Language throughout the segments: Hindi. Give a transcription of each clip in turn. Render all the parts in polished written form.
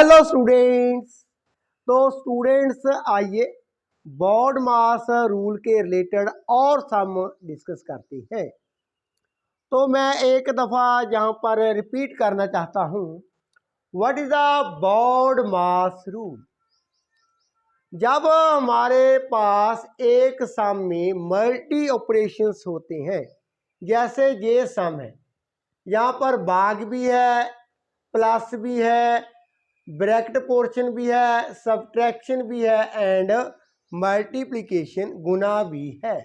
Hello students. तो स्टूडेंट्स आइए बॉड मास रूल के रिलेटेड और सम डिस्कस करते हैं। तो मैं एक दफ़ा यहाँ पर रिपीट करना चाहता हूँ, what is the BODMAS rule. जब हमारे पास एक सम में मल्टी ऑपरेशंस होते हैं, जैसे ये सम है, यहाँ पर भाग भी है, प्लस भी है, ब्रैकेट पोर्शन भी है, सब्ट्रैक्शन भी है एंड मल्टीप्लिकेशन गुना भी है।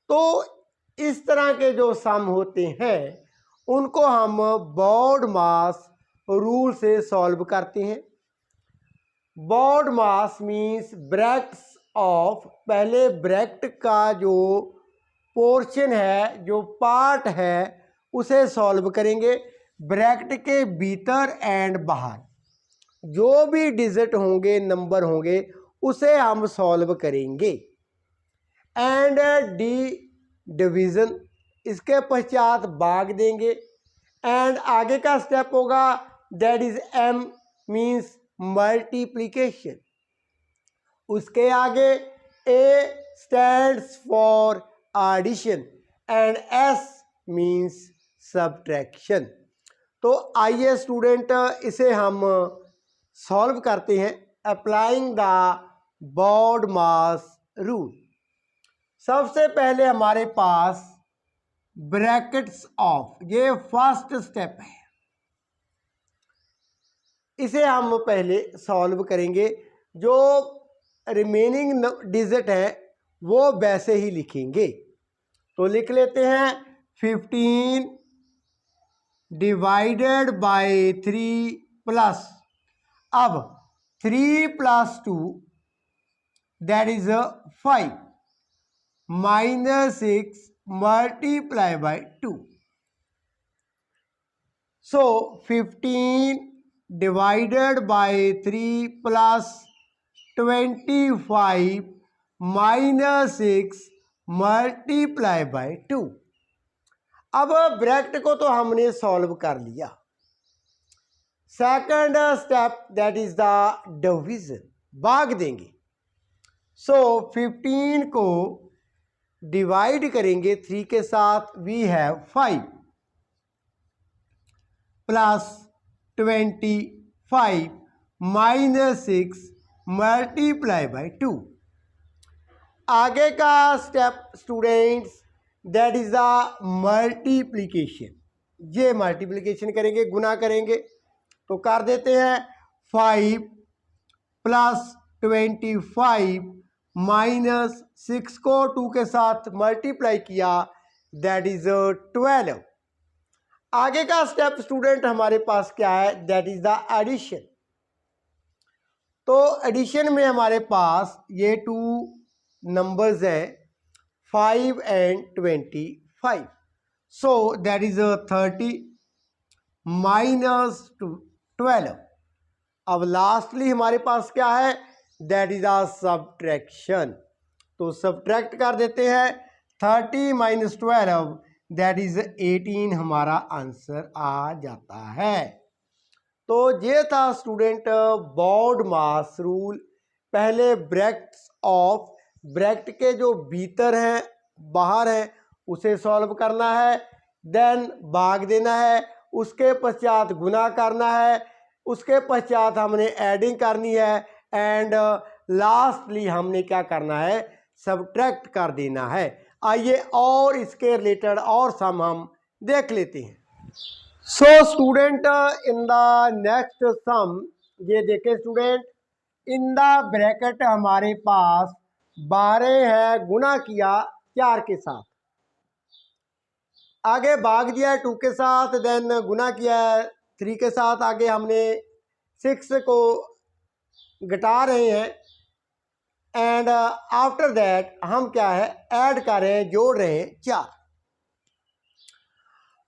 तो इस तरह के जो सम होते हैं उनको हम बॉड मास रूल से सॉल्व करते हैं। BODMAS means brackets of, पहले ब्रैकेट का जो पोर्शन है, जो पार्ट है, उसे सॉल्व करेंगे। ब्रैकेट के भीतर एंड बाहर जो भी डिजिट होंगे, नंबर होंगे, उसे हम सॉल्व करेंगे। एंड डी डिवीज़न, इसके पश्चात भाग देंगे। एंड आगे का स्टेप होगा that is M means multiplication. उसके आगे A stands for addition and S means subtraction. तो आइए स्टूडेंट इसे हम सॉल्व करते हैं applying the BODMAS rule. सबसे पहले हमारे पास ब्रैकेट्स ऑफ, ये फर्स्ट स्टेप है, इसे हम पहले सॉल्व करेंगे। जो रिमेनिंग डिजिट है वो वैसे ही लिखेंगे। तो लिख लेते हैं 15 डिवाइडेड बाय 3 प्लस, अब 3 + 2 that is 5 -6 multiply by 2। So 15 divided by 3 plus 25 -6 multiply by 2। अब ब्रैकेट को तो हमने सॉल्व कर लिया। Second step that is the division, भाग देंगे। सो 15 को डिवाइड करेंगे 3 के साथ, we have 5 plus 25 -6 multiply by 2। आगे का step students that is the multiplication. ये मल्टीप्लिकेशन करेंगे, गुना करेंगे। तो कर देते हैं 5 प्लस 25 -6 को 2 के साथ मल्टीप्लाई किया, दैट इज 12। आगे का स्टेप स्टूडेंट हमारे पास क्या है, दैट इज द एडिशन। तो एडिशन में हमारे पास ये 2 नंबर्स हैं, 5 एंड 25। So that is 30 -12। अब लास्टली हमारे पास क्या है, दैट इज आ सब्ट्रैक्शन। तो सब्ट्रैक्ट कर देते हैं 30 - 12 दैट इज 18, हमारा आंसर आ जाता है। तो ये था स्टूडेंट बॉड मास रूल। पहले ब्रैकेट्स ऑफ, ब्रैकेट के जो भीतर हैं, बाहर हैं, उसे सॉल्व करना है। देन भाग देना है, उसके पश्चात गुना करना है, उसके पश्चात हमने एडिंग करनी है एंड लास्टली हमने क्या करना है, सब्ट्रैक्ट कर देना है। आइए और इसके रिलेटेड और सम हम देख लेते हैं। So student in the next sum, ये देखें स्टूडेंट, इन द ब्रैकेट हमारे पास 12 है, गुना किया 4 के साथ, आगे भाग दिया है 2 के साथ, देन गुना किया है 3 के साथ, आगे हमने 6 को घटा रहे हैं एंड आफ्टर दैट हम क्या है, ऐड कर रहे हैं, जोड़ रहे हैं 4।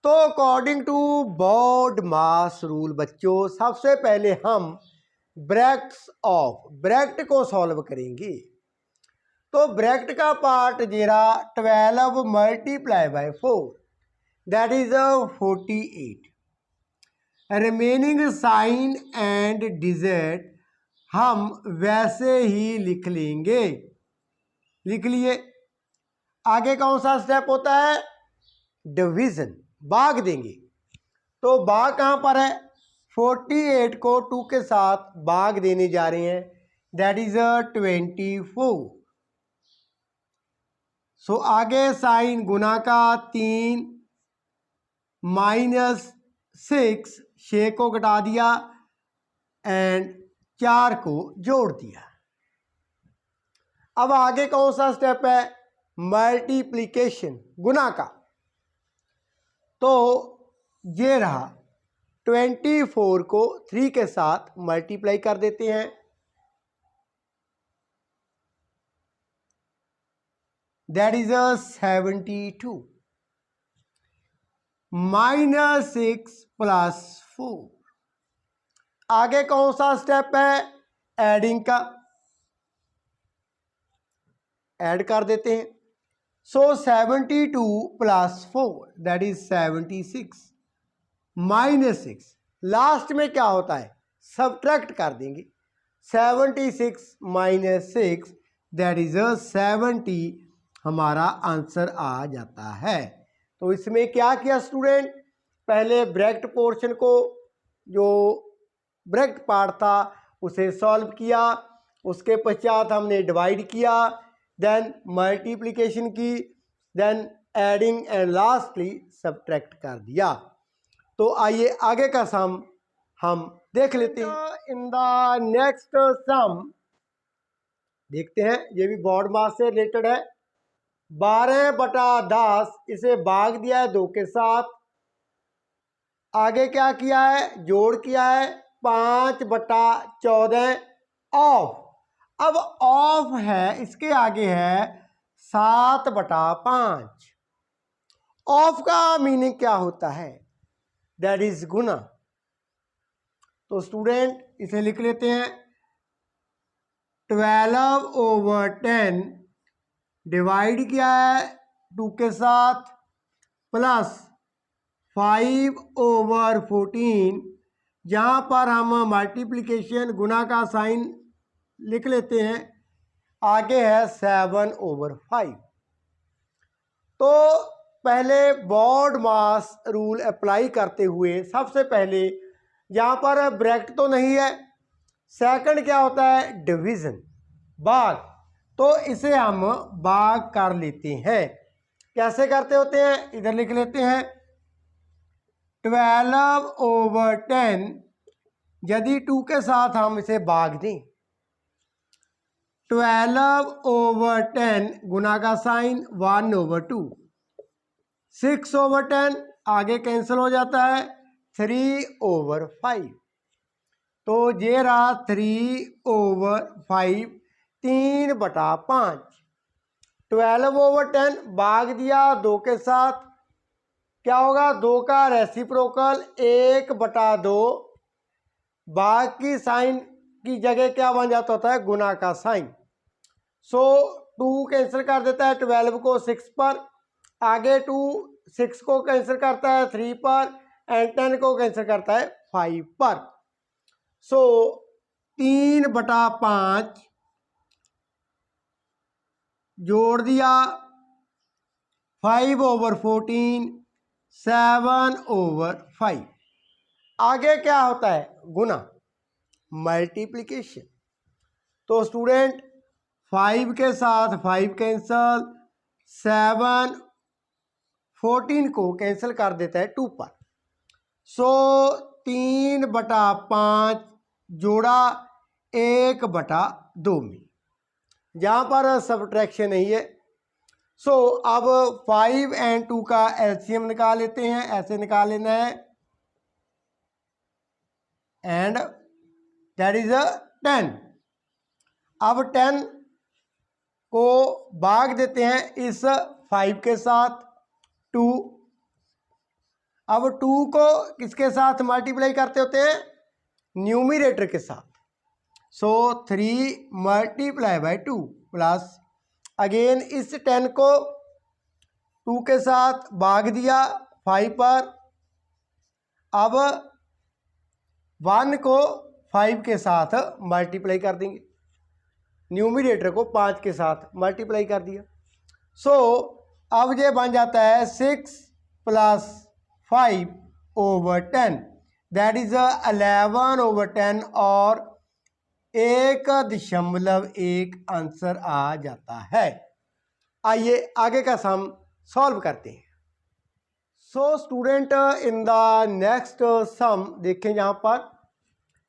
तो according to BODMAS rule बच्चों, सबसे पहले हम ब्रैकेट्स ऑफ, ब्रैकेट को सॉल्व करेंगे। तो ब्रैकेट का पार्ट जेरा 12 multiply by 4 that is 48। Remaining sign and digit हम वैसे ही लिख लेंगे। लिख लिए। आगे कौन सा स्टेप होता है? डिवीजन, भाग देंगे। तो भाग कहाँ पर है? 48 को 2 के साथ भाग देने जा रहे हैं, दैट इज 24। सो आगे साइन गुना का 3 -6, 6 को घटा दिया एंड 4 को जोड़ दिया। अब आगे कौन सा स्टेप है? मल्टीप्लिकेशन, गुना का। तो ये रहा, 24 को 3 के साथ मल्टीप्लाई कर देते हैं, दैट इज 72 -6 + 4। आगे कौन सा स्टेप है? एडिंग का। ऐड कर देते हैं। सो 72 + 4 दैट इज 76 -6। लास्ट में क्या होता है? सब्ट्रैक्ट कर देंगे। 76 - 6 दैट इज 70 हमारा आंसर आ जाता है। तो इसमें क्या किया स्टूडेंट? पहले ब्रैकेट पोर्शन को, जो ब्रैकेट पार्ट था, उसे सॉल्व किया। उसके पश्चात हमने डिवाइड किया, देन मल्टीप्लिकेशन की, then adding and lastly subtract कर दिया। तो आइए आगे का सम हम देख लेते हैं। इन द नेक्स्ट सम देखते हैं, ये भी बॉड मास से रिलेटेड है। 12/10 इसे भाग दिया है 2 के साथ। आगे क्या किया है? जोड़ किया है 5/14 ऑफ। अब ऑफ है, इसके आगे है 7/5। ऑफ का मीनिंग क्या होता है? दैट इज गुना। तो स्टूडेंट इसे लिख लेते हैं, 12/10 डिवाइड किया है 2 के साथ, प्लस 5/14। जहाँ पर हम मल्टीप्लिकेशन, गुना का साइन लिख लेते हैं, आगे है 7/5। तो पहले बॉड मास रूल अप्लाई करते हुए सबसे पहले यहाँ पर ब्रैकेट तो नहीं है, सेकंड क्या होता है? डिवीजन, भाग। तो इसे हम भाग कर लेते हैं। कैसे करते होते हैं? इधर लिख लेते हैं, 12/10 यदि 2 के साथ हम इसे भाग दें, 12/10 गुना का साइन 1/2, 6/10 आगे कैंसिल हो जाता है, 3/5। तो ये रहा 3/5, 3/5। 12/10 भाग दिया 2 के साथ, क्या होगा? 2 का रेसिप्रोकल 1/2। भाग की साइन की जगह क्या बन जाता होता है? गुना का साइन। सो 2 कैंसिल कर देता है 12 को 6 पर, आगे 2 6 को कैंसिल करता है 3 पर, एंड 10 को कैंसिल करता है 5 पर। सो 3/5 जोड़ दिया 5/14, 7/5। आगे क्या होता है? गुना, मल्टीप्लिकेशन। तो स्टूडेंट 5 के साथ 5 कैंसल, 7/14 को कैंसिल कर देता है 2 पर। सो 3/5 जोड़ा 1/2 में, जहाँ पर सब्ट्रैक्शन नहीं है। सो अब 5 और 2 का एलसीएम निकाल लेते हैं। ऐसे निकाल लेना है, एंड दैट इज 10। अब 10 को भाग देते हैं इस 5 के साथ, 2। अब 2 को किसके साथ मल्टीप्लाई करते होते हैं? न्यूमरेटर के साथ। सो 3 × 2 प्लस, अगेन इस 10 को 2 के साथ भाग दिया 5 पर। अब 1 को 5 के साथ मल्टीप्लाई कर देंगे, न्यूमरेटर को 5 के साथ मल्टीप्लाई कर दिया। सो अब ये बन जाता है 6 + 5 / 10, दैट इज 11/10 और 1.1 आंसर आ जाता है। आइए आगे का सम सॉल्व करते हैं। So student, in the next sum देखें, यहाँ पर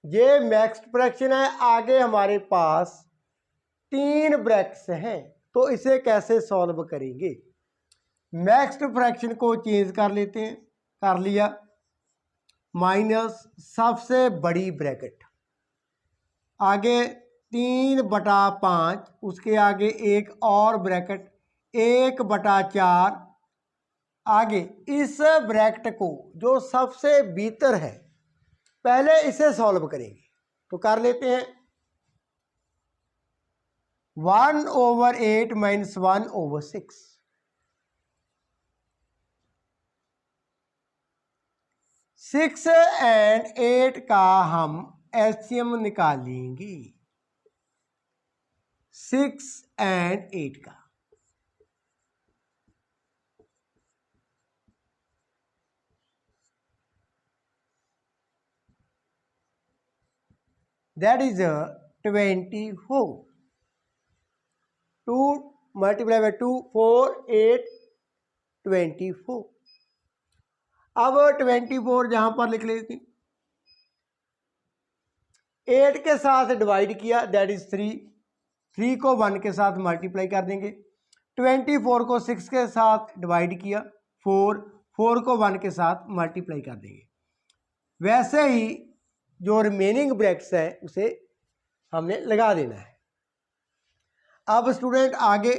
ये नेक्स्ट फ्रैक्शन है। आगे हमारे पास 3 ब्रैकेट्स हैं, तो इसे कैसे सॉल्व करेंगे। नेक्स्ट फ्रैक्शन को चेंज कर लेते हैं, कर लिया, माइनस सबसे बड़ी ब्रैकेट, आगे 3/5, उसके आगे एक और ब्रैकेट 1/4, आगे इस ब्रैकेट को जो सबसे भीतर है पहले इसे सॉल्व करेंगे। तो कर लेते हैं, 1/8 - 1/6, 6 और 8 का हम एलसीएम निकालेंगे, 6 और 8 का। That is 24, 2 × 2 4 8 24। अब 24 जहां पर लिख लेते, 8 के साथ डिवाइड किया, दैट इज 3, 3 को 1 के साथ मल्टीप्लाई कर देंगे। 24 को 6 के साथ डिवाइड किया, 4, 4 को 1 के साथ मल्टीप्लाई कर देंगे। वैसे ही जो रिमेनिंग ब्रैकेट्स है उसे हमने लगा देना है। अब स्टूडेंट आगे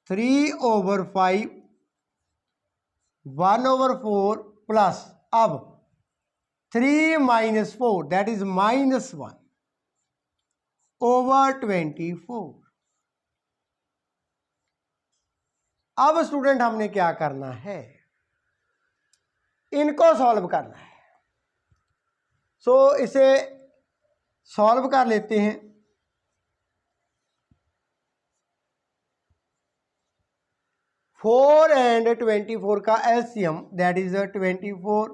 3/5, 1/4 प्लस, अब 3 - 4 दैट इज -1 / 24। अब स्टूडेंट हमने क्या करना है, इनको सॉल्व करना है। सो इसे सॉल्व कर लेते हैं। 4 और 24 का एलसीएम दैट इज 24,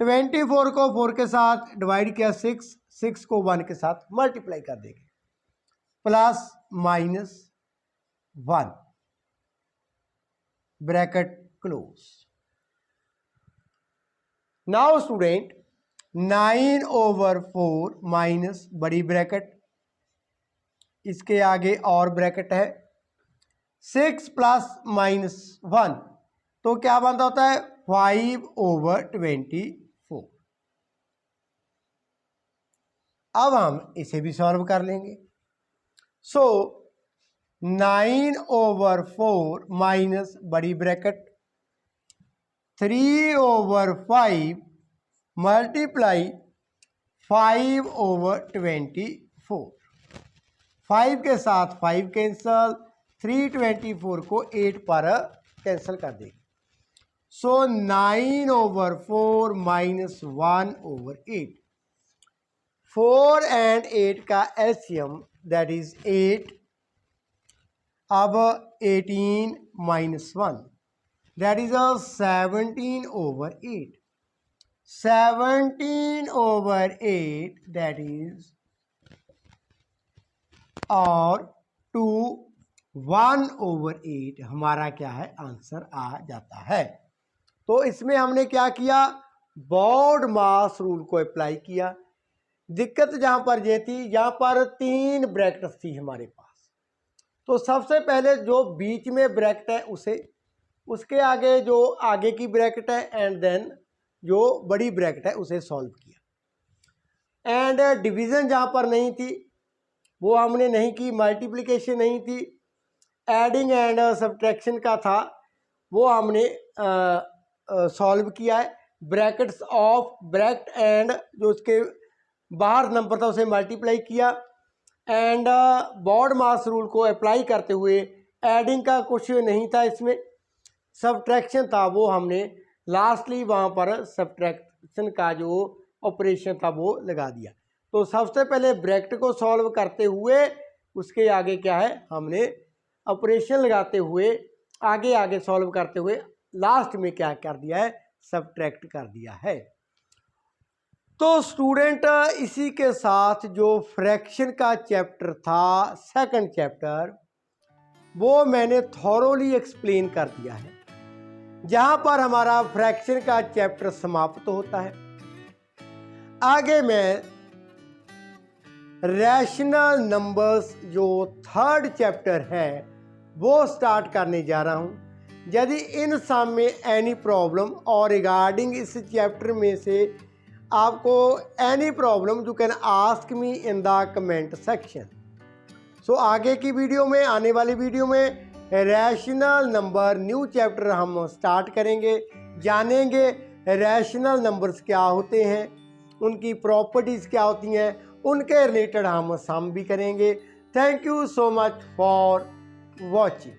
24 को 4 के साथ डिवाइड किया, 6, 6 को 1 के साथ मल्टीप्लाई कर देंगे, plus minus 1 bracket close. Now student 9/4 minus बड़ी ब्रैकेट, इसके आगे और ब्रैकेट है, 6 + -1, तो क्या बनता होता है 5/24। अब हम इसे भी सॉल्व कर लेंगे। सो 9/4 माइनस बड़ी ब्रैकेट 3/5 मल्टीप्लाई 5/24, 5 के साथ 5 कैंसल, 3/24 को 8 पर कैंसिल कर देंगे। सो 9/4 माइनस 1/8, 4 और 8 का एलसीएम दैट इज 8। अब 18 - 1 दैट इज 17/8, 17/8 दैट इज और 2 1/8 हमारा क्या है आंसर आ जाता है। तो इसमें हमने क्या किया, बॉड मास रूल को अप्लाई किया। दिक्कत जहां पर ये थी, यहाँ पर 3 ब्रैकेट्स थी हमारे पास, तो सबसे पहले जो बीच में ब्रैकेट है उसे, उसके आगे जो आगे की ब्रैकेट है, एंड देन जो बड़ी ब्रैकेट है उसे सॉल्व किया। एंड डिवीज़न जहाँ पर नहीं थी वो हमने नहीं की, मल्टीप्लिकेशन नहीं थी, एडिंग एंड सब्ट्रैक्शन का था वो हमने सॉल्व किया है। ब्रैकेट्स ऑफ ब्रैकेट एंड जो उसके बाहर नंबर था उसे मल्टीप्लाई किया, एंड बॉड मास रूल को अप्लाई करते हुए एडिंग का कुछ नहीं था, इसमें सब्ट्रैक्शन था वो हमने लास्टली वहाँ पर सब्ट्रैक्शन का जो ऑपरेशन था वो लगा दिया। तो सबसे पहले ब्रैकेट को सॉल्व करते हुए उसके आगे क्या है, हमने ऑपरेशन लगाते हुए आगे आगे सॉल्व करते हुए लास्ट में क्या कर दिया है, सब्ट्रैक्ट कर दिया है। तो स्टूडेंट इसी के साथ जो फ्रैक्शन का चैप्टर था, सेकंड चैप्टर, वो मैंने थॉरोली एक्सप्लेन कर दिया है, जहां पर हमारा फ्रैक्शन का चैप्टर समाप्त होता है। आगे मैं रैशनल नंबर्स जो थर्ड चैप्टर है वो स्टार्ट करने जा रहा हूं। यदि इन सम में एनी प्रॉब्लम और रिगार्डिंग इस चैप्टर में से आपको any problem you can ask me in the comment section. So आगे की वीडियो में, आने वाली वीडियो में रैशनल नंबर न्यू चैप्टर हम स्टार्ट करेंगे, जानेंगे रैशनल नंबर्स क्या होते हैं, उनकी प्रॉपर्टीज़ क्या होती हैं, उनके रिलेटेड हम सम भी करेंगे। Thank you so much for watching.